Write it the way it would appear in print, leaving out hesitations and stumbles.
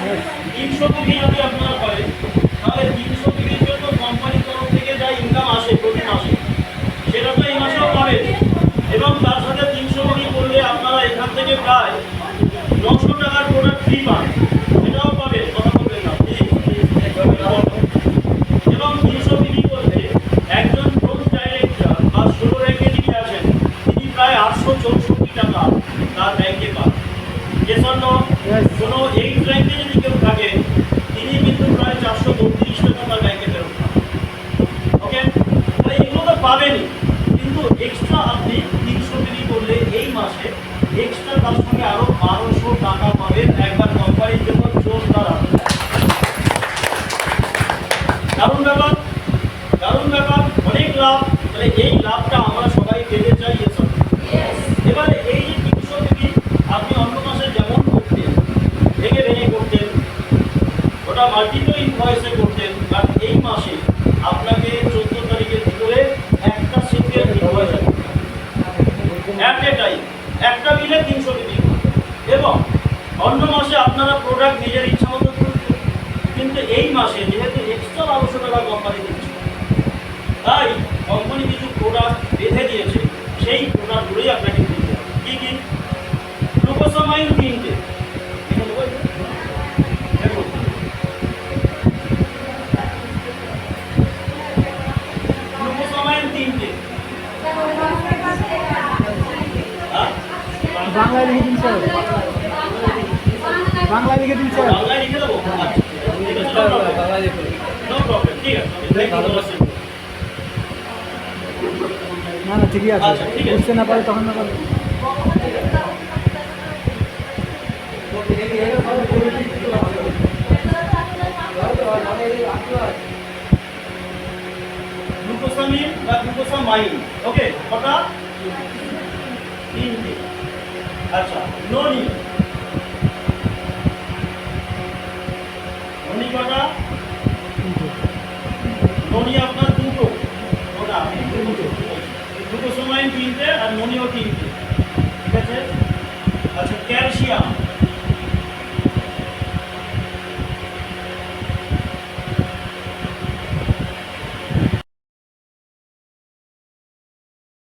300 KG যদি আপনারা করেন তাহলে 300 কেজির জন্য কোম্পানির তরফ থেকে যা ইনকাম আসে প্রতি মাসে সেটা তো এই মাসেও পাবেন, এবং তার সাথে 300 কেজি করলে আপনারা এখান থেকে প্রায় 900 টাকার প্রোডাক্ট ফ্রি পান, সেটাও পাবেন। কথা বলবেন না এবং 300 কেজি করতে একজন ব্রোঞ্জ ডাইরেক্টর বা 16 র্যাঙ্কে যিনি আছেন তিনি প্রায় 864 টাকা তার ব্যাংকে পান। যে জন্য কোনো 8 র্যাঙ্কে যদি কেউ থাকে তিনি কিন্তু প্রায় 432 টাকা তার ব্যাংকে ফেরত পান। ওকে, তাহলে এগুলো তো পাবেনই, কিন্তু এক্সট্রা আপনি 300 কেজি করলে এই মাসে এক্সট্রা তার সঙ্গে আরও 1200 টাকা পাবেন একবার কোম্পানির জন্য জোর দ্বারা। দারুণ ব্যাপার, দারুণ ব্যাপার, অনেক লাভ। তাহলে এই লাভটা আমরা সবাই পেতে চাই। এবারে এই যে 300 কেজি আপনি অন্য মাসে যেমন করতেন, ভেঙে ভেঙে করতেন, ওটা মাল্টিপল ইনভয়েসে করতেন, বাট এই মাসে আপনাকে 14 তারিখের ভিতরে একটা single invoice at a time একটা মিলে 300 কেজি, এবং অন্য মাসে আপনারা প্রোডাক্ট নিজের ইচ্ছা মতো করতেন, কিন্তু এই মাসে যেহেতু এক্সট্রা 1200 টাকা কোম্পানি দিচ্ছে, তাই কোম্পানি কিছু প্রোডাক্ট বেঁধে দিয়েছে, সেই প্রোডাক্টগুলোই আপনাকে দিতে হবে। কী কী? গ্লুকোসামাইন 3টে, গ্লুকোসামাইন 3টে। বাংলায় লিখে দিন স্যার, বাংলায় লিখে দিন স্যার। বাংলায় লিখে দেবো? আচ্ছা ঠিক আছে, নো প্রবলেম, ঠিক আছে। না না ঠিকই আছে, আচ্ছা, ঠিক আছে। বুঝতে না পারে তখন না পারে। গ্লুকোসামিন বা গ্লুকোসামাইন, ওকে, কটা? 3টে। আচ্ছা, ননি, ননি কটা? ননি আপনার 2টো, ওটা গ্লুকোসামাইন 3টে আর ননিও 3টে।